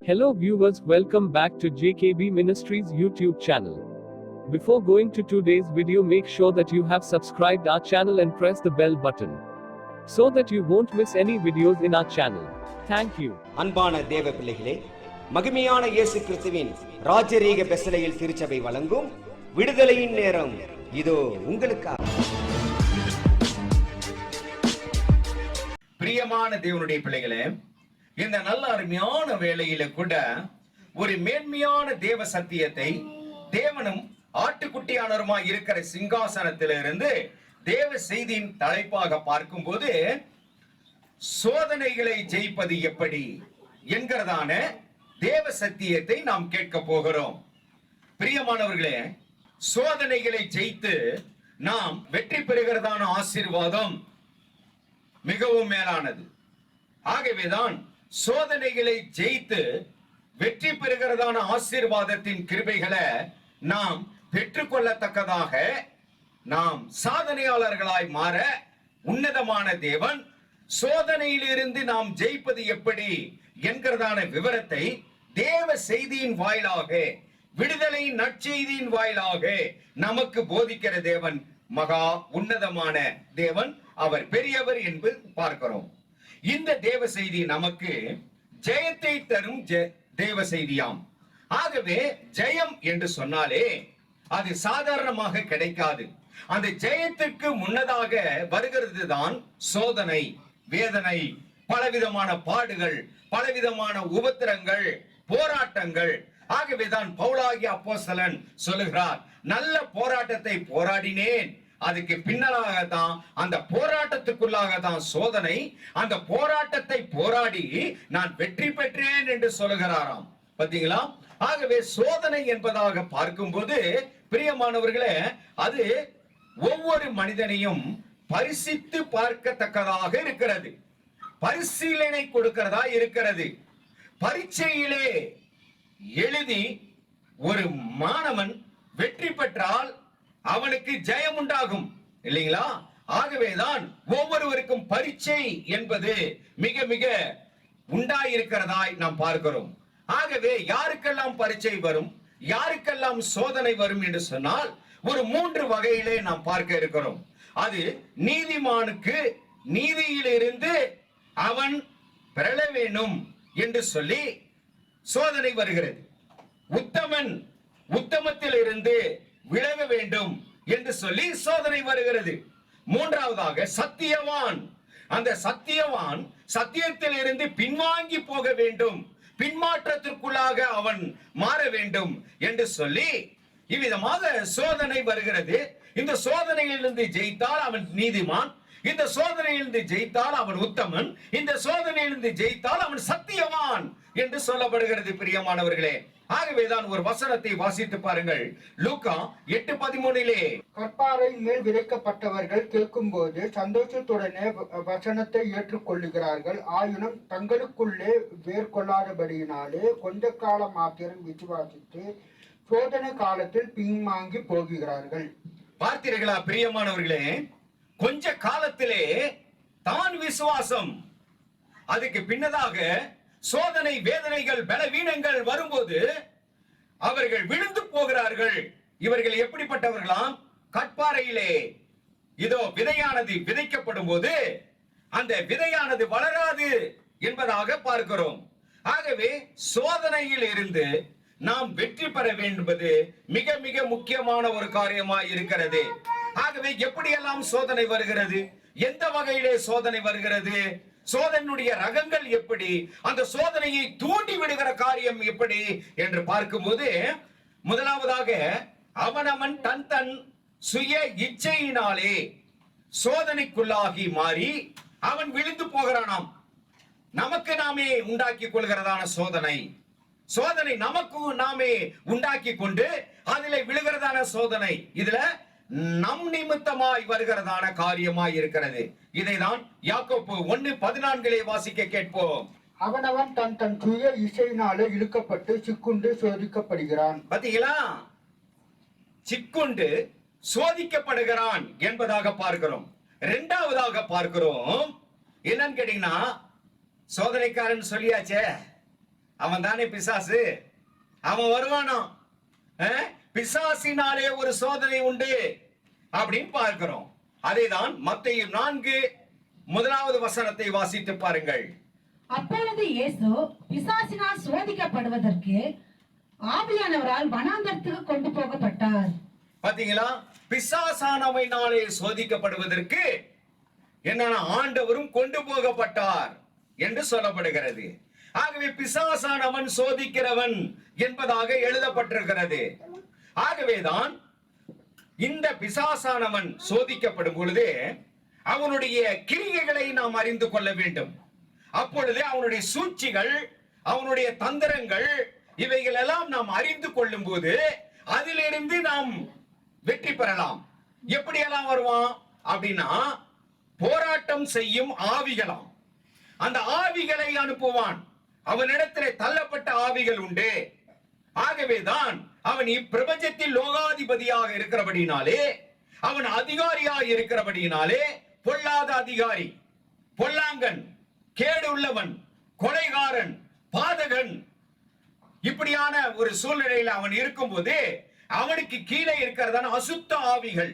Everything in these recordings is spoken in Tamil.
Hello viewers, welcome back to JKB Ministries YouTube channel. Before going to today's video, make sure that you have subscribed our channel and press the bell button so that you won't miss any videos in our channel. Thank you. அன்பான தேவ பிள்ளைகளே, மகிமையான இயேசு கிறிஸ்துவின் ராஜரீக பெசலையில் திருச்சபை வழங்கும் விடுதலையின் நேரம் இதோ உங்களுக்காக. பிரியமான தேவனுடைய பிள்ளைகளே, இந்த நல்ல அருமையான வேளையில கூட ஒரு மேன்மையான தேவ சத்தியத்தை தேவனும் ஆட்டுக்குட்டியானவருமாய் இருக்கிற சிங்காசனத்திலிருந்து தேவ செய்தியின் தலைப்பாக பார்க்கும்போது சோதனைகளை ஜெயிப்பது எப்படி என்கிறதான தேவ சத்தியத்தை நாம் கேட்க போகிறோம். பிரியமானவர்களே, சோதனைகளை ஜெயித்து நாம் வெற்றி பெறுகிறதான ஆசீர்வாதம் மிகவும் மேலானது. ஆகவேதான் சோதனைகளை ஜெயித்து வெற்றி பெறுகிறதான ஆசீர்வாதத்தின் கிருபைகளை நாம் பெற்றுக்கொள்ளத்தக்கதாக நாம் சாதனையாளர்களாய் மாற உன்னதமான தேவன் சோதனையிலிருந்து நாம் ஜெயிப்பது எப்படி என்கிறதான விவரத்தை தேவ செய்தியின் வாயிலாக, விடுதலை நற்செய்தியின் வாயிலாக நமக்கு போதிக்கிற தேவன் மகா உன்னதமான தேவன். அவர் பெரியவர் என்பது பார்க்கிறோம். இந்த தேவ செய்தி நமக்கு ஜெயத்தை தரும் தேவ செய்தியாம். ஆகவே ஜெயம் என்று சொன்னாலே அது சாதாரணமாக கிடைக்காது. அந்த ஜெயத்திற்கு முன்னதாக வருகிறது தான் சோதனை, வேதனை, பலவிதமான பாடுகள், பலவிதமான உபத்திரங்கள், போராட்டங்கள். ஆகவேதான் பவுலாகிய அப்போஸ்தலன் சொல்லுகிறார், நல்ல போராட்டத்தை போராடினேன். அதுக்கு பின்னலாக தான், அந்த போராட்டத்துக்குள்ளாக தான் சோதனை. அந்த போராட்டத்தை போராடி நான் வெற்றி பெற்றேன் என்று சொல்லுகிறாராம். பாத்தீங்களா? ஆகவே சோதனை என்பதாக பார்க்கும்போது பிரியமானவர்களே, அது ஒவ்வொரு மனிதனையும் பரிசித்து பார்க்கத்தக்கதாக இருக்கிறது, பரிசீலனை கொடுக்கிறதா இருக்கிறது. பரீட்சையிலே எழுதி ஒரு மாணவன் வெற்றி பெற்றால் அவனுக்கு ஜெயம் உண்டாகும், இல்லைங்களா? ஆகவேதான் ஒவ்வொருவருக்கும் பரீட்சை என்பது மிக மிக உண்டாயிருக்கிறதாய் நாம் பார்க்கிறோம். ஆகவே யாருக்கெல்லாம் பரீட்சை வரும், யாருக்கெல்லாம் சோதனை வரும் என்று சொன்னால் ஒரு 3 வகையிலே நாம் பார்க்க இருக்கிறோம். அது நீதிமானுக்கு நீதியிலிருந்து அவன் பெற வேணும் என்று சொல்லி சோதனை வருகிறது. உத்தமன் உத்தமத்தில் இருந்து விலக வேண்டும் என்று சொல்லி சோதனை வருகிறது. மூன்றாவதாக சத்தியவான், அந்த சத்தியவான் சத்தியத்தில் இருந்து பின்வாங்கி போக வேண்டும், பின்மாற்றத்திற்குள்ளாக அவன் மாற வேண்டும் என்று சொல்லி இவ்விதமாக சோதனை வருகிறது. இந்த சோதனையிலிருந்து ஜெயித்தால் அவன் நீதிமான், இந்த சோதனையிலிருந்து ஜெயித்தால் அவன் உத்தமன், இந்த சோதனையிலிருந்து ஜெயித்தால் அவன் சத்தியவான் என்று சொல்லப்படுகிறது. பிரியமானவர்களே, ஆகவேதான் ஒரு வசனத்தை வாசித்து பாருங்கள். லூக்கா 8:13 கற்பாறை மேல் விதைக்கப்பட்டவர்கள் கேட்கும் போது சந்தோஷத்துடனே வசனத்தை ஏற்றுக்கொள்ளுகிறார்கள். ஆயினும் தங்களுக்குள்ளே வேர் கொள்ளாதபடியினாலே கொஞ்ச காலம் மாத்திரம் விசுவாசித்து சோதனை காலத்தில் பின்வாங்கி போகிறார்கள். பார்த்தீர்களா பிரியமானவர்களே? கொஞ்ச காலத்திலே தான் விசுவாசம், அதுக்கு பின்னதாக சோதனை, வேதனைகள், பலவீனங்கள் வரும்போது அவர்கள் விழுந்து போகிறார்கள். இவர்கள் எப்படிப்பட்டவர்களாம்? கற்பாறையிலே இதோ விதையானது விதைக்கப்படும் போது அந்த விதையானது வளராது என்பதாக பார்க்கிறோம். ஆகவே சோதனையில் இருந்து நாம் வெற்றி பெற வேண்டுவது மிக மிக முக்கியமான ஒரு காரியமாய் இருக்கிறது. ஆகவே எப்படியெல்லாம் சோதனை வருகிறது, எந்த வகையிலே சோதனை வருகிறது, சோதனையுடைய ரகங்கள் எப்படி, அந்த சோதனையை தூண்டி விடுகிற காரியம் எப்படி என்று பார்க்கும்போது முதலாவதாக அவனவன் தன் தன் சுய இச்சையினாலே சோதனைக்குள்ளாகி மாறி அவன் விழுந்து போகிறானாம். நமக்கு நாமே உண்டாக்கி கொள்கிறதான சோதனை, சோதனை நமக்கு நாமே உண்டாக்கி கொண்டு அதிலே விழுகிறதான சோதனை, இதுல நம் நிமித்தமாய் வருகிறதான காரியமாய் இருக்கிறது. இதைதான் யாக்கோப்பு 1:14 வாசிக்க கேட்போம். அவனவன் தன் தன் சுய இசையினாலே இழுக்கப்பட்டு சிக்குண்டு சோதிக்கப்படுகிறான். பாத்தீங்களா? சிக்குண்டு சோதிக்கப்படுகிறான் என்பதாக பார்க்கிறோம். இரண்டாவதாக பார்க்கிறோம் என்னன்னு கேட்டீங்கன்னா, சோதனைக்காரன் சொல்லியாச்சே, அவன் தானே பிசாசு, அவன் வருவானோ. பிசாசினாலே ஒரு சோதனை உண்டு அப்படின்னு பார்க்கிறோம். அதேதான் மத்தேயு 4 வசனத்தை வாசித்து பாருங்கள். அப்பொழுது இயேசு பிசாசினால் சோதிக்கப்படுவதற்கு ஆவியானவரால் வனாந்தரத்துக்கு கொண்டு போகப்பட்டார். பாத்தீங்களா, பிசாசானவனாலே சோதிக்கப்படுவதற்கு என்னன்னா ஆண்டவரும் கொண்டு போகப்பட்டார் என்று சொல்லப்படுகிறது. ஆகவே பிசாசானவன் சோதிக்கிறவன் என்பதாக எழுதப்பட்டிருக்கிறது. ஆகவேதான் இந்த பிசாசானவன் சோதிக்கப்படும் பொழுது அவனுடைய கிரியைகளை நாம் அறிந்து கொள்ள வேண்டும். அப்பொழுது அவனுடைய சூழ்ச்சிகள், அவனுடைய தந்திரங்கள், இவைகள் எல்லாம் நாம் அறிந்து கொள்ளும் போது அதிலிருந்து நாம் வெற்றி பெறலாம். எப்படியெல்லாம் வருவான் அப்படின்னா, போராட்டம் செய்யும் ஆவிகளாம். அந்த ஆவிகளை அனுப்புவான். அவனிடத்திலே தள்ளப்பட்ட ஆவிகள் உண்டு. ஆகவேதான் அவன் இப்பிரபஞ்சத்தில் லோகாதிபதியாக இருக்கிறபடினாலே, அவன் அதிகாரியாக இருக்கிறபடினாலே, பொல்லாத அதிகாரி, பொல்லாங்கன், கேடு உள்ளவன், கொலைகாரன், பாதகன், இப்படியான ஒரு சூழ்நிலையில் அவன் இருக்கும்போது அவனுக்கு கீழே இருக்கிறதான அசுத்த ஆவிகள்,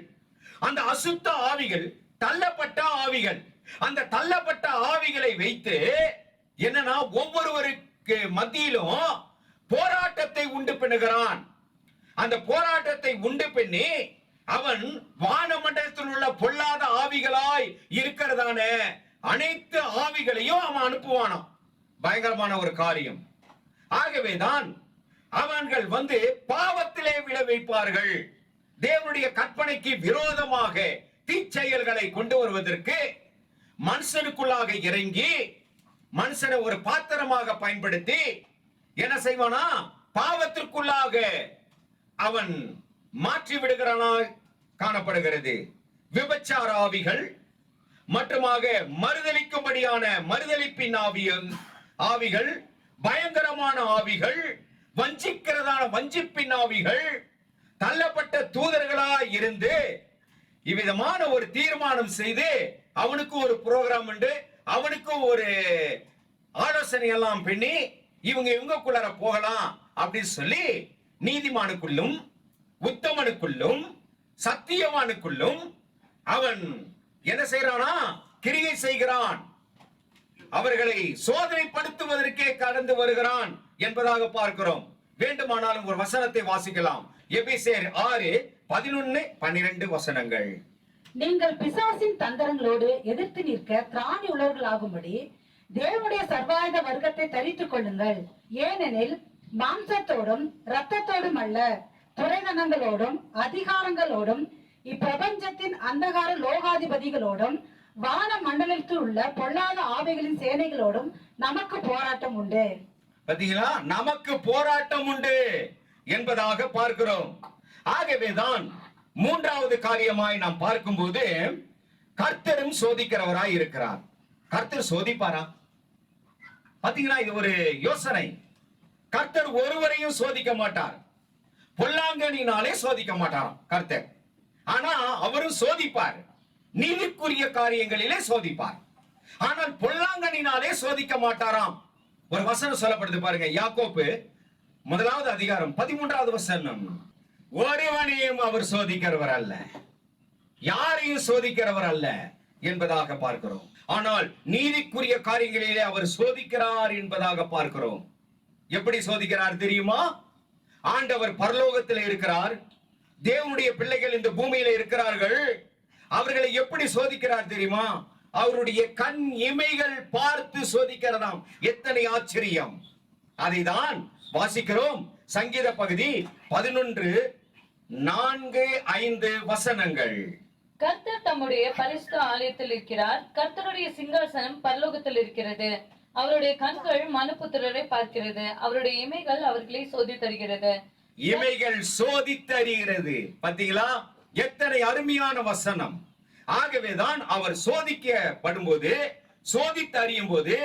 அந்த அசுத்த ஆவிகள் தள்ளப்பட்ட ஆவிகள், அந்த தள்ளப்பட்ட ஆவிகளை வைத்து என்னன்னா ஒவ்வொருவருக்கு மத்தியிலும் போராட்டத்தை உண்டு பண்ணுகிறான். அந்த போராட்டத்தை உண்டு பண்ணி அவன் வானமண்டலத்தில் உள்ள பொல்லாத ஆவிகளாய் இருக்கிறதான அனைத்து ஆவிகளையும் அவன் அனுப்புவானாம். பயங்கரமான ஒரு காரியம். ஆகவேதான் அவர்கள் வந்து பாவத்திலே விழ வைப்பார்கள். தேவனுடைய கற்பனைக்கு விரோதமாக தீச்செயல்களை கொண்டு வருவதற்கு மனுஷனுக்குள்ளாக இறங்கி மனுஷனை ஒரு பாத்திரமாக பயன்படுத்தி என்ன செய்வானா, பாவத்திற்குள்ளாக அவன் மாற்றி விடுகிறானா காணப்படுகிறது. விபச்சார ஆவிகள் மற்றுமாக மறுதலிக்கும்படியான மறுதலிப்பின் ஆவிகள், பயங்கரமான ஆவிகள், வஞ்சிக்கிறதான வஞ்சிப்பின் ஆவிகள், தள்ளப்பட்ட தூதர்களாய் இருந்து இவ்விதமான ஒரு தீர்மானம் செய்து அவனுக்கு ஒரு புரோகிராம் உண்டு, அவனுக்கு ஒரு ஆலோசனை எல்லாம் பண்ணி இவங்களுக்குள்ளார போகலாம் அப்படின்னு சொல்லி நீதிமானுக்குள்ளும் உத்தமனுக்குள்ளும் சத்தியவானுக்குள்ளும் அவன் என்ன செய்யறானா, கிரியை செய்கிறான். அவர்களை சோதனைப்படுத்துவதற்கே கடந்து வருகிறான் என்பதாக பார்க்கிறோம். வேண்டுமானாலும் ஒரு வசனத்தை வாசிக்கலாம். எபேசியர் 6:11-12 வசனங்கள். நீங்கள் பிசாசின் தந்திரங்களோடு எதிர்த்து நிற்க திராணி உள்ளவர்களாகும்படி தேவனுடைய சர்வாயுத வர்க்கத்தை தரித்துக் கொள்ளுங்கள். ஏனெனில் மாம்சத்தோடும் இரத்தத்தோடும் அல்ல, துரைதனங்களோடும் அதிகாரங்களோடும் இப்பிரபஞ்சத்தின் அந்தகார லோகாதிபதிகளோடும் வான மண்டலத்தில் உள்ள பொல்லாத ஆவிகளின் சேனைகளோடும் நமக்கு போராட்டம் உண்டு. பாத்தீங்களா, நமக்கு போராட்டம் உண்டு என்பதாக பார்க்கிறோம். ஆகவேதான் 3வது காரியமாய் நாம் பார்க்கும்போது கர்த்தரும் சோதிக்கிறவராய் இருக்கிறார். கர்த்தர் சோதிப்பாரா? பாத்தீங்களா, இது ஒரு யோசனை. கர்த்தர் ஒருவரையும் சோதிக்க மாட்டார். பொல்லாங்கனினாலே சோதிக்க மாட்டாராம் கர்த்தர். ஆனா அவரும் சோதிப்பார், நீதிக்குரிய காரியங்களிலே சோதிப்பார். ஆனால் பொல்லாங்கனினாலே சோதிக்க மாட்டாராம். ஒரு வசனம் சொல்லப்படுது பாருங்க, யாக்கோப்பு 1வது அதிகாரம் 13வது வசனம். ஒருவனையும் அவர் சோதிக்கிறவர் அல்ல, யாரையும் சோதிக்கிறவர் அல்ல என்பதாக பார்க்கிறோம். ஆனால் நீதிக்குரிய காரியங்களிலே அவர் சோதிக்கிறார் என்பதாக பார்க்கிறோம். எப்படி சோதிக்கிறார் தெரியுமா? ஆண்டவர் பரலோகத்தில் இருக்கிறார், தேவனுடைய பிள்ளைகள் இந்த பூமியில இருக்கிறார்கள். அவர்களை எப்படி சோதிக்கிறார் தெரியுமா? அவருடைய கண் இமைகள் பார்த்து சோதிக்கிறதாம். எத்தனை ஆச்சரியம்! அதைதான் வாசிக்கிறோம். சங்கீத பகுதி 11:4-5 வசனங்கள். கர்த்தர் தம்முடைய பரிசுத்த ஆலயத்தில் இருக்கிறார். கர்த்தருடைய சிங்காசனம் பரலோகத்தில் இருக்கிறது. அவருடைய கண்கள் மனுபுத்திரரை பார்க்கிறது. அவருடைய இமைகள் அவர்களை சோதித்தருகிறது. இமைகள் சோதித்தறிகிறது. பாத்தீங்களா, எத்தனை அருமையான வசனம்! ஆகவேதான் அவர் சோதிக்கப்படும் போது, சோதித்து அறியும் போது,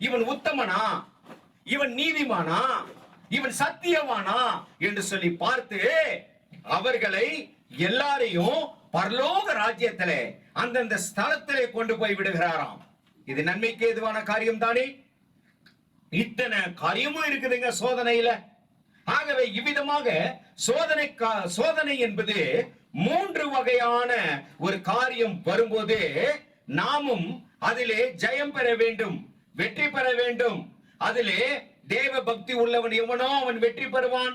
இவன் உத்தமனா, இவன் நீதிமானா, இவன் சத்தியவானா என்று சொல்லி பார்த்து அவர்களை எல்லாரையும் பரலோக ராஜ்யத்திலே அந்தந்த ஸ்தலத்திலே கொண்டு போய் விடுகிறாராம். இது நன்மைக்கு ஏதுவான காரியம் தானே? இத்தனை காரியமும் இருக்குதுங்க சோதனையில. ஆகவே இவ்விதமாக சோதனை என்பது 3 வகையான ஒரு காரியம் வரும்போது நாமும் அதிலே ஜெயம் பெற வேண்டும், வெற்றி பெற வேண்டும். அதிலே தேவ பக்தி உள்ளவன் எவனோ அவன் வெற்றி பெறுவான்.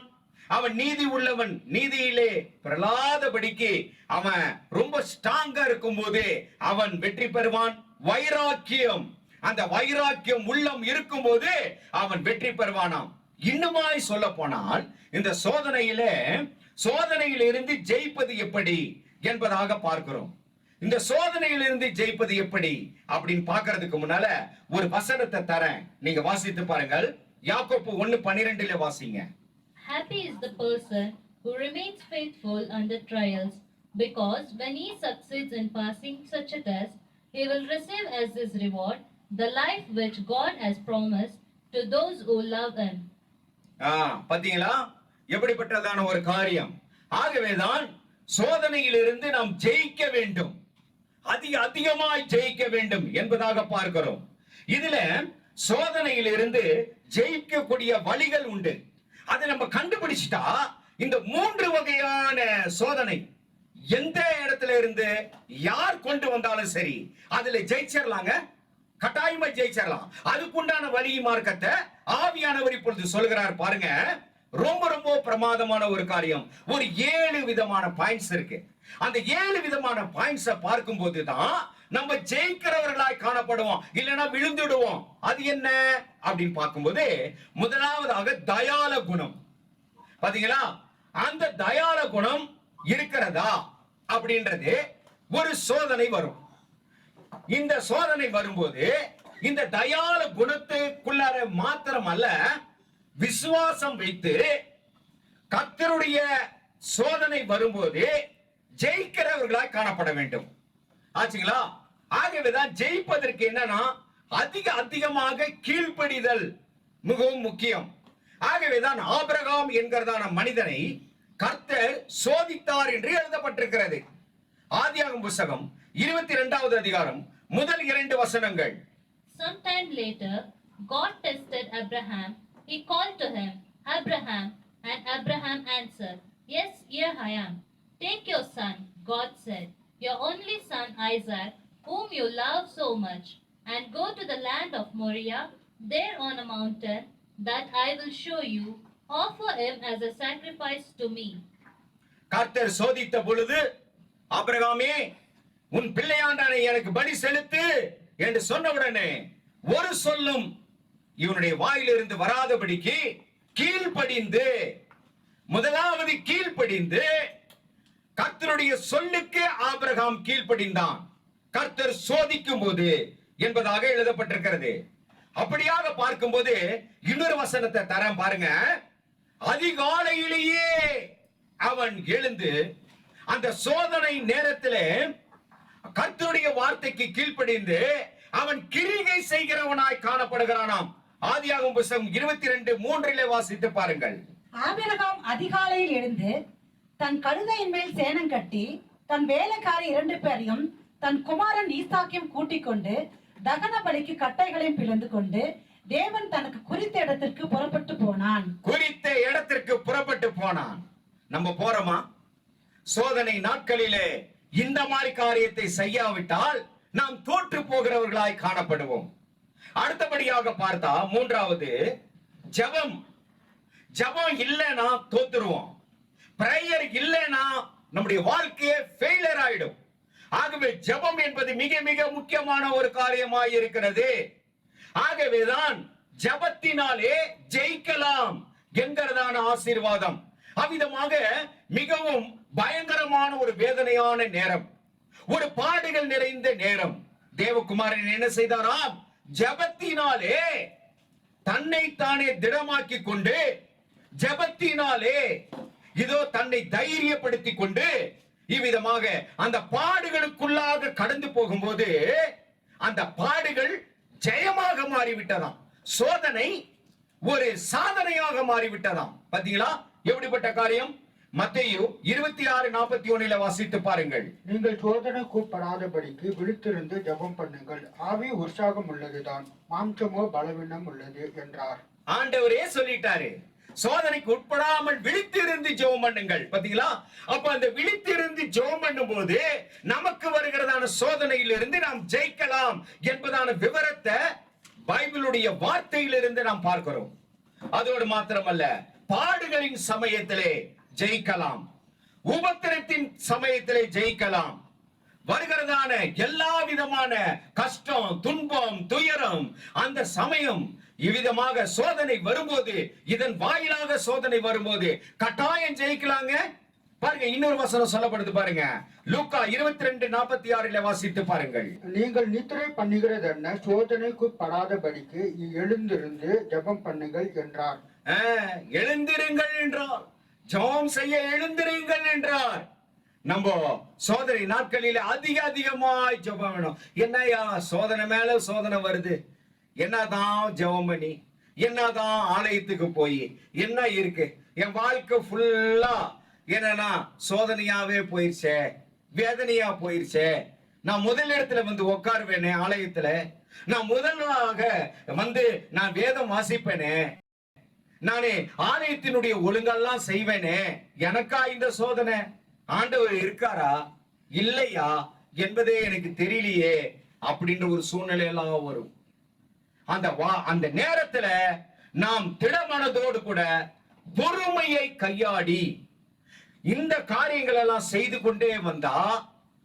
அவன் நீதி உள்ளவன் நீதியிலே பிரலாதபடிக்கு அவன் ரொம்ப ஸ்ட்ராங்கா இருக்கும் போது அவன் வெற்றி பெறுவான். வைராக்கியம், அந்த வைராக்கியம் உள்ளம் இருக்கும் போது அவன் வெற்றி பெறுவானாம். இன்னுமாய் சொல்ல போனால் இந்த சோதனையில் இருந்து ஜெயிப்பது எப்படி என்பதாக பார்க்கிறோம். இந்த சோதனையில் இருந்து ஜெயிப்பது எப்படி அப்படின்னு பார்க்கிறதுக்கு முன்னால ஒரு வசனத்தை தரேன், நீங்க வாசித்து பாருங்கள். யாக்கோப்பு 1:12 வாசிங்க. Happy is the person who remains faithful under trials, because when he succeeds in passing such a test, he will receive as his reward the life which God has promised to those who love him. பாத்தீங்களா எப்படிப்பட்டதான ஒரு காரியம். ஆகவேதான் சோதனையிலிருந்து நாம் ஜெயிக்க வேண்டும், அதிகமாய் ஜெயிக்க வேண்டும் என்பதாக பார்க்கிறோம். இதுல சோதனையிலிருந்து ஜெயிக்கக்கூடிய வழிகள் உண்டு. அதை நம்ம கண்டுபிடிச்சிட்டா இந்த 3 வகையான சோதனை எந்த இடத்துல இருந்து யார் கொண்டு வந்தாலும் சரி அதுல ஜெயிச்சிடலாங்க, கட்டாயமா ஜெயிச்சிடலாம். அதுக்குண்டான வழி மார்க்கத்தை ஆவியானவர் இப்பொழுது சொல்கிறார் பாருங்க. ரொம்ப ரொம்ப பிரமாதமான ஒரு காரியம். ஒரு 7 விதமான பாயிண்ட்ஸ் இருக்கு. அந்த 7 விதமான பாயிண்ட்ஸை பார்க்கும் போதுதான் நம்ம ஜெயிக்கிறவர்களாய் காணப்படுவோம், இல்லைன்னா விழுந்துடுவோம். அது என்ன அப்படின்னு பார்க்கும்போது முதலாவதாக தயால குணம். பாத்தீங்களா, அந்த தயால குணம் இருக்கிறதா அப்படின்றது ஒரு சோதனை வரும். இந்த சோதனை வரும்போது இந்த தயால குணத்துக்குள்ளார மாத்திரம் அல்ல, விசுவாசம் வைத்து கர்த்தருடைய சோதனை வரும்போது ஜெயிக்கிறவர்களாய் காணப்பட வேண்டும். ஆச்சுங்களா? ஆகவேதான் ஜெயிப்பதற்கு என்னன்னா அதிகமாக கீழ்ப்படிதல் மிகவும் முக்கியம். ஆகவேதான் ஆபிரகாம் என்கிறதான மனிதனை கர்த்தர் சோதித்தார் என்று எழுதப்பட்டிருக்கிறது. ஆதியாகமம் புத்தகம் 22வது அதிகாரம் முதல் 2 வசனங்கள். Sometime later, God tested Abraham. He called to him, Abraham, and Abraham answered, Yes, here I am. Take your son, God said, your only son Isaac, whom you love so much, and go to the land of Moriah, there on a mountain that I will show you. Offer him as a sacrifice to me. கர்த்தர் சோதித்த பொழுது, ஆபிரகாமே உன் பிள்ளையாண்டானை எனக்கு பலி செலுத்து என்று சொன்னவுடனே ஒரு சொல்லும் இவனுடைய வாயிலிருந்து வராதபடிக்கு கீழ்ப்படிந்து, முதலாவது கீழ்ப்படிந்து கர்த்தருடைய சொல்லுக்கு ஆபிரகாம் கீழ்ப்படிந்தான். கர்த்தர் சோதிக்கும் போது என்பதாக எழுதப்பட்டிருக்கிறது. அப்படியாக பார்க்கும்போது இன்னொரு வசனத்தை தரேன் பாருங்க. அதிகாலையிலேயே அவன் எழுந்து அந்த சோதனை நேரத்திலே கர்த்தருடைய வார்த்தைக்கு கீழ்ப்படிந்து அவன் கிரிகை செய்கிறவனாய் காணப்படுகிறானாம். ஆதியாகமம் புத்தகம் 22:3 வாசித்து பாருங்கள். ஆபிரகாம் அதிகாலையில் எழுந்து தன் கழுதையின் மேல் சேணம் கட்டி தன் வேலைக்காரி 2 பேரையும் தன் குமாரன் ஈசாக்கையும் கூட்டிக் கொண்டு தகன பலிக்கு கட்டைகளையும் பிளந்து கொண்டு தேவன் தனக்கு குறித்த இடத்திற்கு புறப்பட்டு போனான். குறித்த இடத்திற்கு புறப்பட்டு போனான். நம்ம போறோமா? சோதனை நாட்களிலே இந்த மாதிரி காரியத்தை செய்யாவிட்டால் நாம் தோற்று போகிறவர்களாய் காணப்படுவோம். அடுத்தபடியாக பார்த்தா மூன்றாவது ஜெபம். ஜெபம் இல்லைன்னா தோத்துருவோம். பிரேயர் இல்லைன்னா நம்முடைய வாழ்க்கையே ஃபெயிலியர் ஆயிடும். ஆகவே ஜெபம் என்பது மிக மிக முக்கியமான ஒரு காரியமாய் இருக்கிறது. ஆகவேதான் ஜெபத்தினாலே ஜெயிக்கலாம் என்கிறதான ஆசீர்வாதம். அவ்விதமாக மிகவும் பயங்கரமான ஒரு வேதனையான நேரம், ஒரு பாடுகள் நிறைந்த நேரம். தேவகுமாரன் என்ன செய்தாராம்? ஜெபத்தினாலே தன்னை தானே திடமாக்கி கொண்டு, ஜெபத்தினாலே இதோ தன்னை தைரியப்படுத்திக் கொண்டு இவ்விதமாக அந்த பாடுகளுக்குள்ளாக கடந்து போகும்போது அந்த பாடுகள் ஜெயமாக மாறிவிட்டதாம். சோதனை ஒரு சாதனையாக மாறிவிட்டதாம். பாத்தீங்களா எப்படிப்பட்ட காரியம்? மத்தேயு 26:41 வாசித்து பாருங்கள். நீங்கள் சோதனைக்குட்படாதபடிக்கு விழித்திருந்து ஜெபம் பண்ணுங்கள். ஆவி உற்சாகம் உள்ளதுதான், மாம்சமோ பலவீனம் உள்ளது என்றார். ஆண்டவரே சொல்லிட்டாரு, சோதனைக்கு உட்படாமல் விழித்திருந்து ஜெபம் பண்ணுங்கள். பாத்தீங்களா? அப்ப அந்த விழித்திருந்து ஜெபம் பண்ணும் போது நமக்கு வருகிறதான சோதனையிலிருந்து நாம் ஜெயிக்கலாம் என்பதான விவரத்தை பைபிளுடைய வார்த்தையிலிருந்து நாம் பார்க்கிறோம். அதோடு மாத்திரமல்ல, பாடுகளின் சமயத்திலே ஜெயிக்கலாம், உபத்திரத்தின் சமயத்திலே ஜெயிக்கலாம், வருகிறதான எல்லா விதமான கஷ்டம், துன்பம், துயரம், அந்த சமயம் இவ்விதமாக சோதனை வரும்போது, இதன் வாயிலாக சோதனை வரும்போது கட்டாயம் ஜெயிக்கலாங்க. பாருங்க, இன்னொரு வசனம் சொல்லப்படுது பாருங்க. லூக்கா 22:46 வாசித்து பாருங்கள். நீங்கள் நித்திரை பண்ணுகிறது என்ன, சோதனைக்குட்படாதபடிக்கு எழுந்திருந்து ஜெபம் பண்ணுங்கள் என்றார். எழுந்திருங்கள் என்றார், ஜெபம் செய்ய எழுந்திருங்கள் என்றார். நம்ம சோதனை நாட்களில் அதிகமாய் ஜெபம் வேணும். என்னையா சோதனை மேல சோதனை வருது, என்னதான் ஜெபம் பண்ணி, என்னதான் ஆலயத்துக்கு போய் என்ன இருக்கு, என் வாழ்க்கை ஃபுல்லா என்னன்னா சோதனையாவே போயிருச்சே, வேதனையா போயிருச்சே. நான் முதல் இடத்துல வந்து உட்காருவேனே ஆலயத்துல, நான் முதலாக வந்து நான் வேதம் வாசிப்பேனே, நானே ஆலயத்தினுடைய ஒழுங்கெல்லாம் செய்வேனே, எனக்கா இந்த சோதனை? ஆண்டவர் இருக்காரா இல்லையா என்பதே எனக்கு தெரியலையே அப்படின்ற ஒரு சூழ்நிலை எல்லாம் வரும். அந்த நேரத்துல நாம் திடமனதோடு கூட பொறுமையை கையாடி இந்த காரியங்கள் எல்லாம் செய்து கொண்டே வந்தா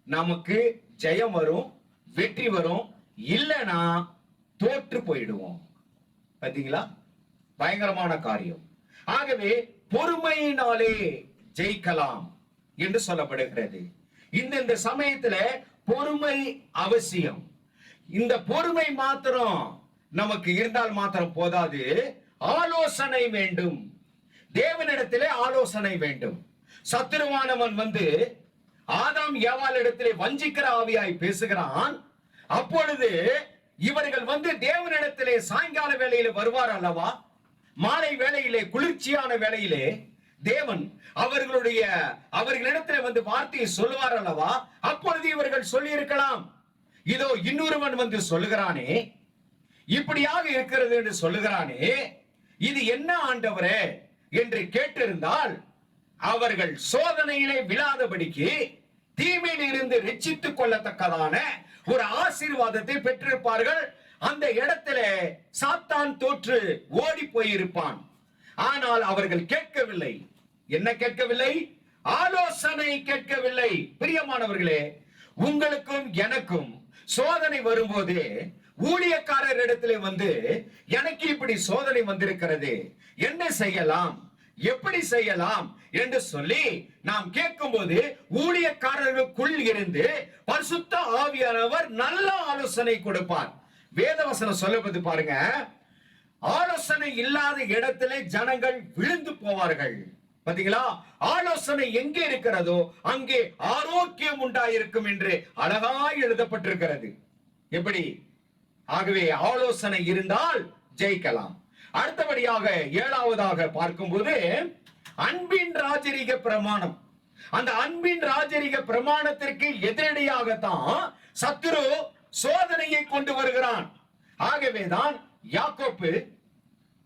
நமக்கு ஜெயம் வரும், வெற்றி வரும். இல்லைன்னா தோற்று போயிடுவோம். பாத்தீங்களா? பயங்கரமான காரியம். ஆகவே பொறுமையினாலே ஜெயிக்கலாம் என்று சொல்லப்படுகிறது. இந்த சமயத்துல பொறுமை அவசியம். இந்த பொறுமை மாத்திரம் நமக்கு இருந்தால் மாத்திரம் போதாது, ஆலோசனை வேண்டும். தேவனிடத்திலே ஆலோசனை வேண்டும். சத்துருவானவன் வந்து ஆதாம் ஏவாள் இடத்திலே வஞ்சிக்கிற ஆவியாய் பேசுகிறான். அப்பொழுது இவர்கள் வந்து தேவனிடத்திலே சாயங்கால வேளையிலே வருவார் அல்லவா, மாலை வேளையிலே குளிர்ச்சியான வேளையிலே தேவன் அவர்களிடத்திலே வந்து வார்த்தையை சொல்லுவார் அல்லவா. அப்பொழுது இவர்கள் சொல்லி இருக்கலாம், இதோ இன்னொருவன் வந்து சொல்லுகிறானே, இப்படியாக இருக்கிறது என்று சொல்லுகிறானே, இது என்ன ஆண்டவரே என்று கேட்டிருந்தால் அவர்கள் சோதனையிலே விழாதபடிக்கு தீமையில் இருந்து ரட்சித்துக் கொள்ளத்தக்கதான ஒரு ஆசீர்வாதத்தை பெற்றிருப்பார்கள். அந்த இடத்திலே சாத்தான் தோற்று ஓடி போயிருப்பான். ஆனால் அவர்கள் கேட்கவில்லை. என்ன கேட்கவில்லை? ஆலோசனை கேட்கவில்லை. பிரியமானவர்களே, உங்களுக்கும் எனக்கும் சோதனை வரும்போது ஊழியக்காரர் இடத்திலே வந்து எனக்கு இப்படி சோதனை வந்திருக்கிறது, என்ன செய்யலாம், எப்படி செய்யலாம் என்று சொல்லி நாம் கேட்கும்போது ஊழியக்காரர்களுக்குள் இருந்து பரிசுத்த ஆவியானவர் நல்ல ஆலோசனை கொடுப்பார். வேதவசனம் சொல்லுவது பாருங்க, ஆலோசனை இல்லாத இடத்திலே ஜனங்கள் விழுந்து போவார்கள். பாத்தீங்களா? ஆலோசனை எங்கே இருக்கிறதோ அங்கே ஆரோக்கியம் உண்டாயிருக்கும் என்று அழகாய் எழுதப்பட்டிருக்கிறது. எப்படி? ஆகவே ஆலோசனை இருந்தால் ஜெயிக்கலாம். அடுத்தபடியாக 7வதாக பார்க்கும்போது அன்பின் ராஜரீக பிரமாணம். அந்த அன்பின் ராஜரீக பிரமாணத்திற்கு எதிரடியாகத்தான் சத்துரு சோதனையை கொண்டு வருகிறான். ஆகவேதான் யாக்கோப்பு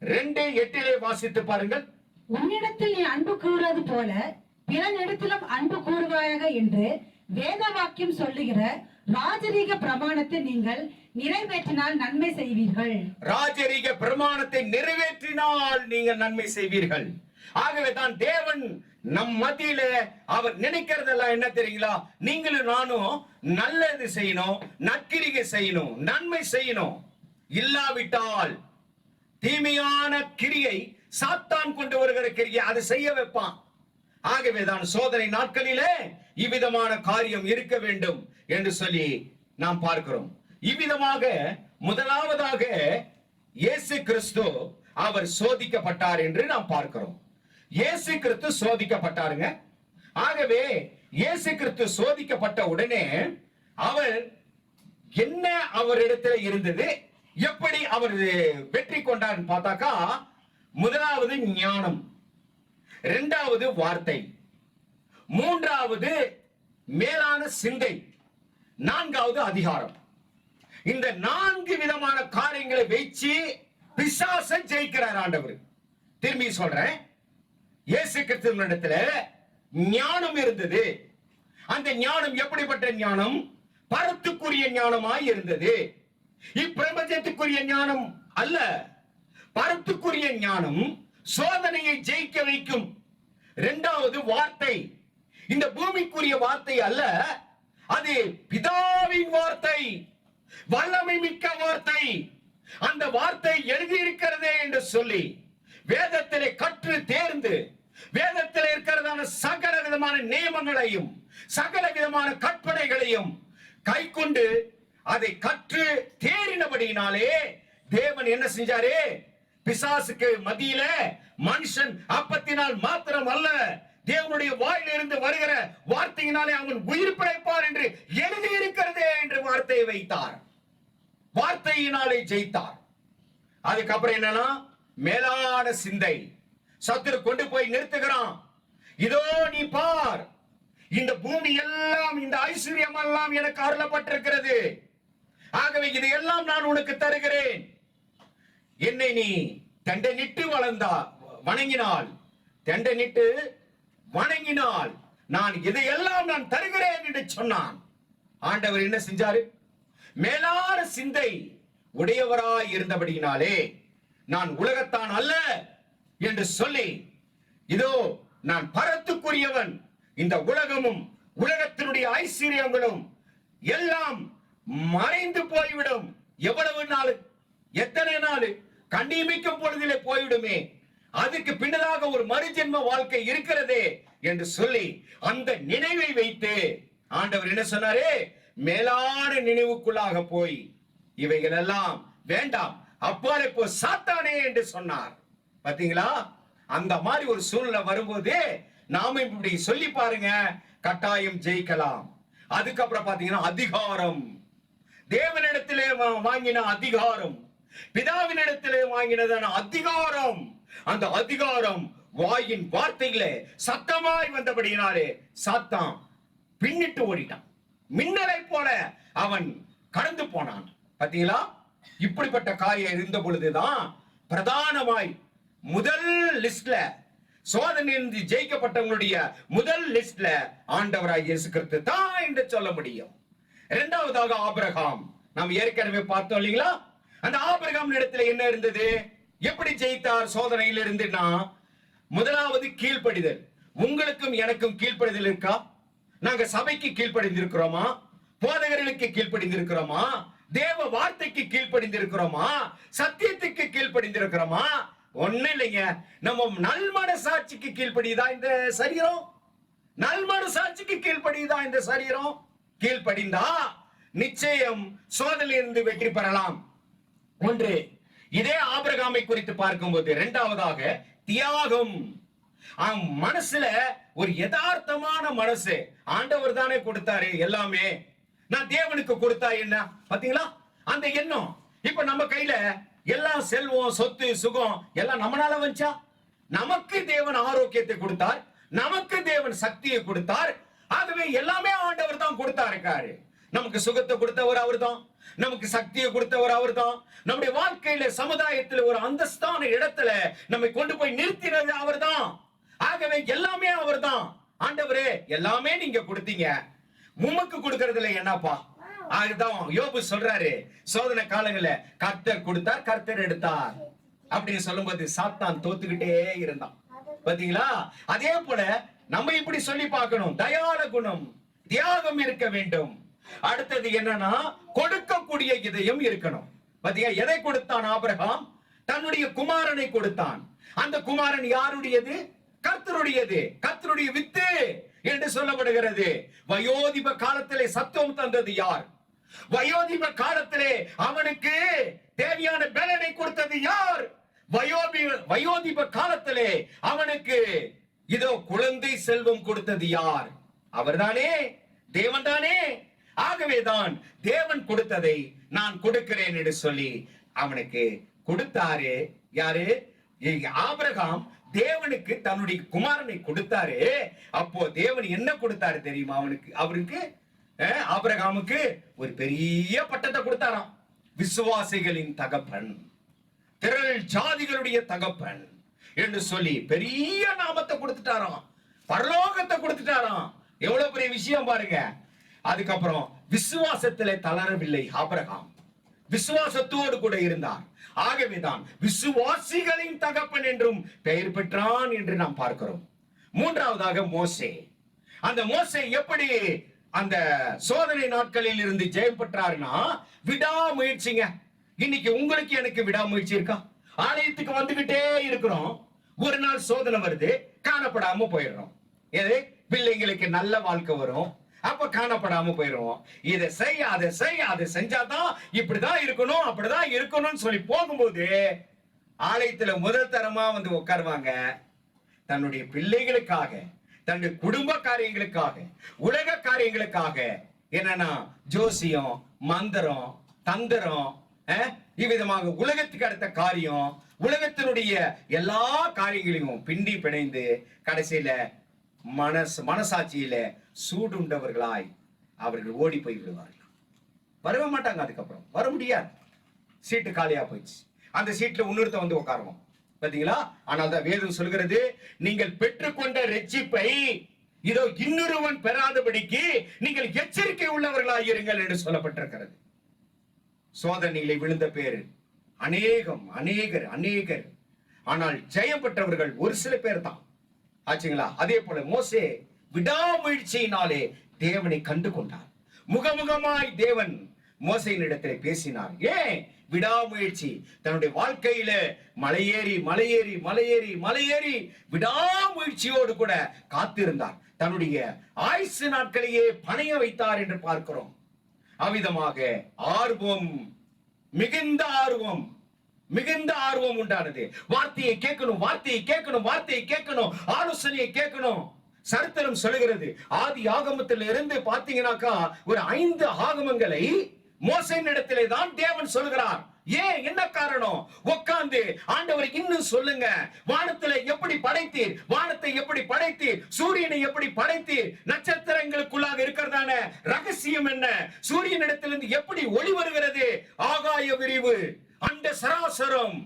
2:8 வாசித்து பாருங்கள். உன்னிடத்தில் நீ அன்பு கூறுவது போல பிறனிடத்திலும் அன்பு கூறுவாயாக என்று வேத வாக்கியம் சொல்லுகிற ராஜரீக பிரமாணத்தை நீங்கள் நிறைவேற்றினால் நன்மை செய்வீர்கள். ராஜரீக பிரமாணத்தை நிறைவேற்றினால் நீங்கள் நன்மை செய்வீர்கள். ஆகவே தான் தேவன் நம் மத்தியில அவர் நினைக்கிறதெல்லாம் என்ன தெரியுங்களா? நீங்களும் நானும் நல்லது செய்யணும், நற்கிரிகை செய்யணும், நன்மை செய்யணும். இல்லாவிட்டால் தீமையான கிரியை, சாத்தான் கொண்டு வருகிற கிரியை அதை செய்ய வைப்பான். ஆகவேதான் சோதனை நாட்களிலே இவ்விதமான காரியம் இருக்க வேண்டும் என்று சொல்லி நாம் பார்க்கிறோம். இவ்விதமாக முதலாவதாக இயேசு கிறிஸ்து அவர் சோதிக்கப்பட்டார் என்று நாம் பார்க்கிறோம். இயேசு கிறிஸ்து சோதிக்கப்பட்டாருங்க. ஆகவே இயேசு கிறிஸ்து சோதிக்கப்பட்ட உடனே அவர் என்ன அவரிடத்துல இருந்தது, எப்படி அவர் வெற்றி கொண்டார் பார்த்தாக்கா, முதலாவது ஞானம், இரண்டாவது வார்த்தை, மூன்றாவது மேலான சிந்தை, நான்காவது அதிகாரம். இந்த 4 விதமான காரியங்களை வச்சு பிசாசை ஜெயிக்கிறார் ஆண்டவர். திரும்பி சொல்றேன், இயேசு கிறிஸ்துவினிடத்துல ஞானம் இருந்தது. அந்த ஞானம் எப்படிப்பட்ட ஞானம்? பரத்துக்குரிய ஞானமாய் இருந்தது. இப்பிரபஞ்சத்துக்குரிய ஞானம் அல்ல. பரத்துக்குரிய ஞானம் சோதனையை ஜெயிக்க வைக்கும். இரண்டாவது வார்த்தை, இந்த பூமிக்குரிய வார்த்தை அல்ல, அது பிதாவின் வார்த்தை, வல்லமை மிக்க வார்த்தை. அந்த வார்த்தை எழுதியிருக்கிறதே என்று சொல்லி வேதத்திலே கற்று தேர்ந்து, வேதத்தில் இருக்கிறதான சகல விதமான நியமங்களையும் சகல விதமான கற்பனைகளையும் கை கொண்டு அதை கற்று தேறினபடியினாலே தேவன் என்ன செஞ்சாரு? பிசாசுக்கு மத்தியில மனுஷன் அப்பத்தினால் மாத்திரம் அல்ல, தேவனுடைய வாயிலிருந்து வருகிற வார்த்தையினாலே அவன் உயிர் பிழைப்பார் என்று எழுதியிருக்கிறதே என்று வார்த்தையை வைத்தார். வார்த்தையினாலே ஜெயித்தார். அதுக்கப்புறம் என்னன்னா, மேலான சிந்தை. சத்துரு கொண்டு போய் நிறுத்துகிறான். இதோ நீ பார், இந்த பூமி எல்லாம், இந்த ஐஸ்வர்யம் எல்லாம் எனக்கு அருளப்பட்டிருக்கிறது. ஆகவே இதையெல்லாம் நான் உனக்கு தருகிறேன். என்னை நீ தண்டனிட்டு வணங்கினால், தண்டனிட்டு வணங்கினால் நான் இதையெல்லாம் நான் தருகிறேன் என்று சொன்னான். ஆண்டவர் என்ன செஞ்சாரு? மேலான சிந்தை உடையவராய் இருந்தபடியினாலே நான் உலகத்தான் அல்ல என்று சொல்லி, இதோ நான் பரத்துக்குரியவன், இந்த உலகமும் உலகத்தினுடைய ஐஸ்வர்யங்களும் எல்லாம் மறைந்து போய்விடும். எவ்வளவு நாள், எத்தனை நாள்? கண்டிமிக்கும் பொழுதிலே போய்விடுமே. அதுக்கு பின்னதாக ஒரு மறுஜென்ம வாழ்க்கை இருக்கிறதே என்று சொல்லி அந்த நினைவை வைத்து ஆண்டவர் என்ன சொன்னாரு? மேலான நினைவுக்குள்ளாக போய் இவைகள் எல்லாம் வேண்டாம், அப்பாலே போ சாத்தானே என்று சொன்னார். பாத்தீங்களா? அந்த மாதிரி ஒரு சூழ்நிலை வரும்போது நாம இப்படி சொல்லி பாருங்க, கட்டாயம் ஜெயிக்கலாம். அதுக்கப்புறம் பாத்தீங்கன்னா அதிகாரம், தேவனிடத்திலே வாங்கின அதிகாரம், பிதாவினிடத்திலே வாங்கினதான அதிகாரம். அந்த அதிகாரம் வாயின் வார்த்தைகளே சத்தமாய் வந்தபடியினாலே சாத்தான் பின்னிட்டு ஓடிட்டான். மின்னலை போல அவன் கடந்து போனான். பாத்தீங்களா? இப்படிப்பட்ட காரியம் இருந்த பொழுதுதான் பிரதானமாய் முதல் லிஸ்ட்ல, சோதனையிலிருந்து ஜெயிக்கப்பட்டவங்களுடைய முதல் லிஸ்ட்ல ஆண்டவராய் இயேசு கிறிஸ்து தான் என்று சொல்ல முடியும். இரண்டாவதாக ஆபிரகாம். நாம் ஏற்கனவே பார்த்தோம் இல்லைங்களா? அந்த ஆபிரகாம் இடத்துல என்ன இருந்தது? எப்படி ஜெயித்தார் சோதனையில் இருந்துன்னா, முதலாவது கீழ்ப்படிதல். உங்களுக்கும் எனக்கும் கீழ்ப்படிதல் இருக்கா? நாங்க சபைக்கு கீழ்ப்படிந்திருக்கிறோமா? போதகர்களுக்கு கீழ்ப்படிந்திருக்கிறோமா? தேவ வார்த்தைக்கு கீழ்ப்படிந்திருக்கிறோமா? சத்தியத்துக்கு கீழ்ப்படிந்திருக்கிறோமா? ஒண்ணு இல்லைங்க. நம்ம நல்மனசாட்சிக்கு கீழ்ப்படியுதா இந்த சரீரம்? நல்மனசாட்சிக்கு கீழ்ப்படியுதா இந்த சரீரம்? கீழ்ப்படிந்தா நிச்சயம் சோதனையிலிருந்து வெற்றி பெறலாம். ஒன்று. இதே ஆபிரகாமை குறித்து பார்க்கும்போது இரண்டாவதாக தியாகம். மனசுல ஒரு யதார்த்தமான மனசு. ஆண்டவர் தானே கொடுத்தாரு எல்லாமே, நான் தேவனுக்கு கொடுத்தா என்ன? பாத்தீங்களா அந்த எண்ணம்? இப்ப நம்ம கையில எல்லாம் செல்வம், சொத்து, சுகம் எல்லாம் நம்மளால வந்துச்சா? நமக்கு தேவன் ஆரோக்கியத்தை கொடுத்தார், நமக்கு தேவன் சக்தியை கொடுத்தார். ஆகவே எல்லாமே ஆண்டவர் தான் கொடுத்தாரு. நமக்கு சுகத்தை கொடுத்தவர் அவர் தான், நமக்கு சக்தியை கொடுத்தவர் அவர் தான், நம்முடைய வாழ்க்கையில சமுதாயத்தில் ஒரு அந்தஸ்தான இடத்துல நம்மை கொண்டு போய் நிறுத்தினது அவர் தான். ஆகவே எல்லாமே அவர் தான். ஆண்டவரே எல்லாமே நீங்க கொடுத்தீங்க, உமக்கு கொடுக்கறதுல என்னப்பா? அதுதான் யோபு சொல்றாரு, சோதனை காலங்கள்ல கர்த்தர் கொடுத்தார், கர்த்தர் எடுத்தார் அப்படின்னு சொல்லும்போது சாத்தான் தோத்துக்கிட்டே இருந்தான். பாத்தீங்களா? அதே போல நம்ம இப்படி சொல்லி பார்க்கணும். தயால குணம், தியாகம் இருக்க வேண்டும். அடுத்தது என்னன்னா, கொடுக்கக்கூடிய இதயம் இருக்கணும். பாத்தீங்களா? எதை கொடுத்தான் ஆபிரகாம்? தன்னுடைய குமாரனை கொடுத்தான். அந்த குமாரன் யாருடையது? கர்த்தருடையது. கர்த்தருடைய வித்து என்று சொல்லப்படுகிறது. வயோதிப காலத்திலே சத்துவம் தந்தது யார்? வயோதிப காலத்திலே அவனுக்கு தேவையான பலனை கொடுத்தது யார்? வயோதிப காலத்திலே அவனுக்கு இதோ குழந்தை செல்வம் கொடுத்தது யார்? அவர்தானே, தேவன் தானே. ஆகவேதான் தேவன் கொடுத்ததை நான் கொடுக்கிறேன் என்று சொல்லி அவனுக்கு கொடுத்தாரு. யாரு? ஆபிரகாம் தேவனுக்கு தன்னுடைய குமாரனை கொடுத்தாரு. அப்போ தேவன் என்ன கொடுத்தாரு தெரியுமா? அவருக்கு ஆபிரகாமுக்கு ஒரு பெரிய பட்டத்தை கொடுத்தாராம். விசுவாசிகளின் தகப்பன், திரள் ஜாதிகளுடைய தகப்பன் என்று சொல்லி பெரிய நாமத்தை கொடுத்துட்டாராம், பரலோகத்தை கொடுத்துட்டாராம். எவ்வளவு பெரிய விஷயம் பாருங்க. அதுக்கப்புறம் விசுவாசத்திலே தளரவில்லை ஆபிரகாம், விசுவாசத்தோடு கூட இருந்தார். ஆகவேதான் விசுவாசிகளின் தகப்பன் என்றும் பெயர் பெற்றான் என்று நாம் பார்க்கிறோம். மூன்றாவதாக மோசே. அந்த மோசே எப்படி அந்த சோதனை நாட்களில் இருந்து ஜெயம் பெற்றார்னா விடாமுயற்சிங்க. இன்னைக்கு உங்களுக்கு எனக்கு விடாமுயற்சி இருக்கா? ஆலயத்துக்கு வந்துகிட்டே இருக்கிறோம், ஒரு நாள் சோதனை வருது, காணப்படாம போயிடுறோம். எது? பிள்ளைங்களுக்கு நல்ல வாழ்க்கை வரும், அப்ப காணப்படாம போயிடுவோம். இதை செய், அதை செய், அதை செஞ்சாதான் இப்படிதான் இருக்கணும், அப்படிதான் இருக்கணும்னு சொல்லி போகும்போது ஆலயத்துல முதல் தரமா வந்து உட்காருவாங்க. தன்னுடைய பிள்ளைகளுக்காக, தன்னுடைய குடும்ப காரியங்களுக்காக, உலக காரியங்களுக்காக, என்னன்னா ஜோசியம், மந்திரம், தந்திரம், இவ்விதமாக உலகத்துக்கு அடுத்த காரியம், உலகத்தினுடைய எல்லா காரியங்களையும் பிண்டி பிணைந்து கடைசியில மனசாட்சியில சூடுண்டவர்களாய் அவர்கள் ஓடி போய் விடுவார்கள். வரவே மாட்டாங்க. அதுக்கப்புறம் வர முடியாது. சீட்டு காலியா போயிடுச்சு. அந்த சீட்ல இன்னொருத்த வந்து உட்காருவோம். பாத்தீங்களா? ஆனால் தான் வேதம் சொல்கிறது, நீங்கள் பெற்றுக்கொண்ட ரட்சிப்பை இதோ இன்னொருவன் பெறாதபடிக்கு நீங்கள் எச்சரிக்கை உள்ளவர்களாயிருங்கள் என்று சொல்லப்பட்டிருக்கிறது. சோதனையிலே விழுந்த பேரு அநேகர். ஆனால் ஜெயம் பெற்றவர்கள் ஒரு சில பேர் தான். ஆச்சுங்களா? அதே போல மோசே விடாமுயற்சியினாலே தேவனை கண்டு கொண்டார். முகமுகமாய் தேவன் மோசையின் இடத்திலே பேசினார். ஏன்? விடாமுயற்சி. தன்னுடைய வாழ்க்கையில மலையேறி விடாமுயற்சியோடு கூட காத்திருந்தார். தன்னுடைய ஆயுசு நாட்களையே பணைய வைத்தார் என்று பார்க்கிறோம். அவ்விதமாக மிகுந்த ஆர்வம் உண்டானது. வார்த்தையை கேட்கணும், ஆலோசனையை கேட்கணும். சரித்திரம் சொல்லுகிறது, ஆதி ஆகமத்தில் இருந்து பாத்தீங்கன்னாக்கா ஒரு 5 ஆகமங்களை மோசேயின் இடத்திலே தான் தேவன் சொல்லுகிறார். ஏன்? என்ன காரணம்? உட்கார்ந்து ஆண்டவர் இன்னும் சொல்லுங்க, வானத்தை எப்படி படைத்தீர், சூரியனை எப்படி படைத்தீர், நட்சத்திரங்களுக்குள்ளாக இருக்கிறதான ரகசியம் என்ன, சூரியன் இடத்திலிருந்து எப்படி ஒளி வருகிறது, ஆகாய விரிவு, அண்ட சராசரம்,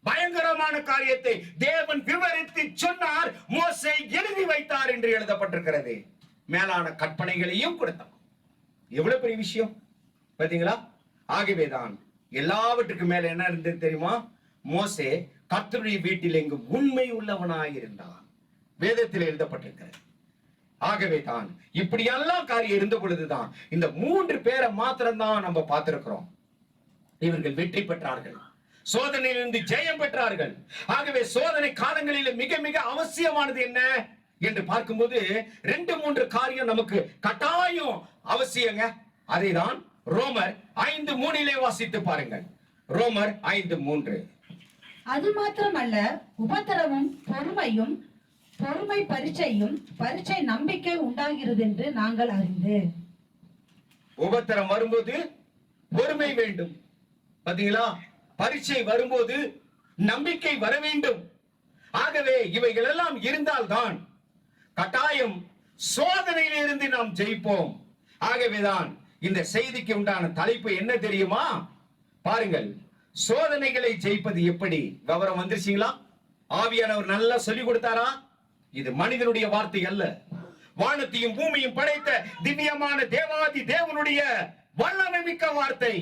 பயங்கரமான காரியத்தை தேவன் விவரித்து சொன்னார். மோசே எழுதி வைத்தார் என்று எழுதப்பட்டிருக்கிறது. மேலான கற்பனைகளையும் கொடுத்தார். எவ்வளவு பெரிய விஷயம் பாத்தீங்களா? ஆகவேதான் எல்லாவற்றுக்கும் மேல என்ன இருந்தது தெரியுமா? மோசே கர்த்தருடைய வீட்டில் எங்கும் உண்மை உள்ளவனாயிருந்தான். வேதத்தில் எழுதப்பட்டிருக்கிறது. ஆகவே தான் இப்படியெல்லாம் காரியம் இருந்த பொழுதுதான் இந்த 3 பேரை மாத்திரம்தான் நம்ம பார்த்திருக்கிறோம். இவர்கள் வெற்றி பெற்றார்கள், சோதனையிலிருந்து ஜெயம் பெற்றார்கள். ஆகவே சோதனை காலங்களில் மிக மிக அவசியமானது என்ன என்று பார்க்கும்போது 2-3 காரியம் நமக்கு கட்டாயம் அவசியங்க. அதை தான் ரோமர் 5:3 வாசித்து பாருங்கள். ரோமர் 5:3. அது மாத்திரமல்ல, உபத்திரமும் பொறுமையும், பொறுமை பரீட்சையும், பரீட்சை நம்பிக்கை உண்டாகிறது என்று நாங்கள் அறிந்து. உபத்திரம் வரும்போது பொறுமை வேண்டும். பாத்தீங்களா? பரீட்சை வரும்போது நம்பிக்கை வர வேண்டும். ஆகவே இவைகள் எல்லாம் இருந்தால்தான் கட்டாயம் சோதனையிலிருந்து நாம் ஜெயிப்போம். ஆகவேதான் இந்த செய்திக்கு உண்டான தலைப்பு என்ன தெரியுமா? பாருங்கள், சோதனைகளை ஜெயிப்பது எப்படி. விவரம் வந்துருச்சீங்களா? ஆவியானவர் நல்லா சொல்லி கொடுத்தாரா? இது மனிதனுடைய வார்த்தை அல்ல, வானத்தையும் பூமியும் படைத்த திவ்யமான தேவாதி தேவனுடைய வல்லமை மிக்க வார்த்தை.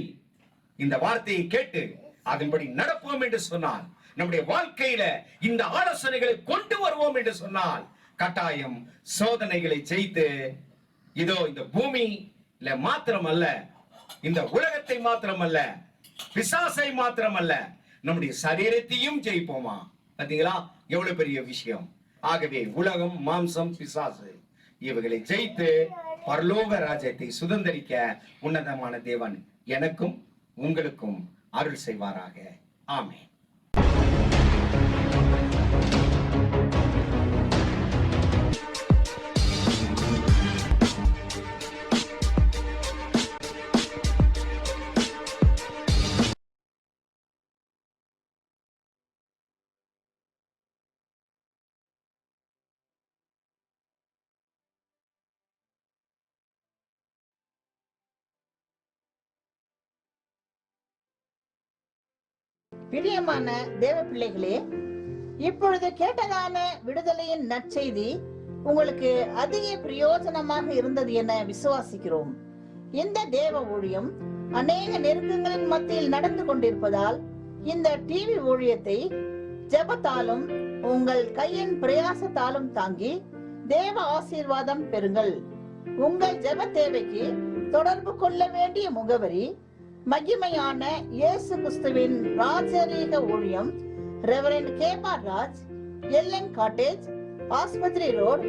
இந்த வார்த்தையை கேட்டு அதன்படி நடப்போம் என்று சொன்னால், நம்முடைய வாழ்க்கையில இந்த ஆலோசனைகளை கொண்டு வருவோம் என்று சொன்னால், கட்டாயம் சோதனைகளை ஜெயித்து இதோ இந்த பூமியில மாத்திரமல்ல, இந்த உலகத்தை மாத்திரமல்ல, பிசாசை மாத்திரமல்ல, நம்முடைய சரீரத்தையும் ஜெயிப்போமா? பாத்தீங்களா? எவ்வளவு பெரிய விஷயம். ஆகவே உலகம், மாம்சம், பிசாசு இவைகளை ஜெயித்து பரலோக ராஜ்யத்தை சுதந்தரிக்க உன்னதமான தேவன் எனக்கும் உங்களுக்கும் அருள் செய்வாராக. ஆமென். பிரியமான தேவ பிள்ளைகளே, இப்பொழுது கேட்டதான விடுதலையின் நற்செய்தி உங்களுக்கு அதிக பிரயோஜனமாக இருந்தது என விசுவாசிக்கிறோம். இந்த தேவ ஊழியம் அநேக நெருக்கங்களின் மத்தியில் நடந்து கொண்டிருப்பதால் இந்த டிவி ஊழியத்தை ஜெபத்தாலும் உங்கள் கையின் பிரயாசத்தாலும் தாங்கி தேவ ஆசீர்வாதம் பெறுங்கள். உங்கள் ஜெப தேவைக்கு தொடர்பு கொள்ள வேண்டிய முகவரி மகிமையான இயேசு கிறிஸ்துவின் ராஜரீக ஊழியம், ரெவரண்ட் கேபா ராஜ், எல்என் காட்டேஜ், ஆஸ்பத்திரி ரோட்,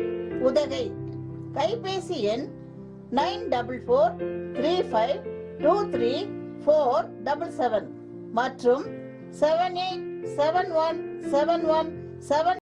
உதகை. கைபேசி எண் 9435234477 மற்றும் 78717177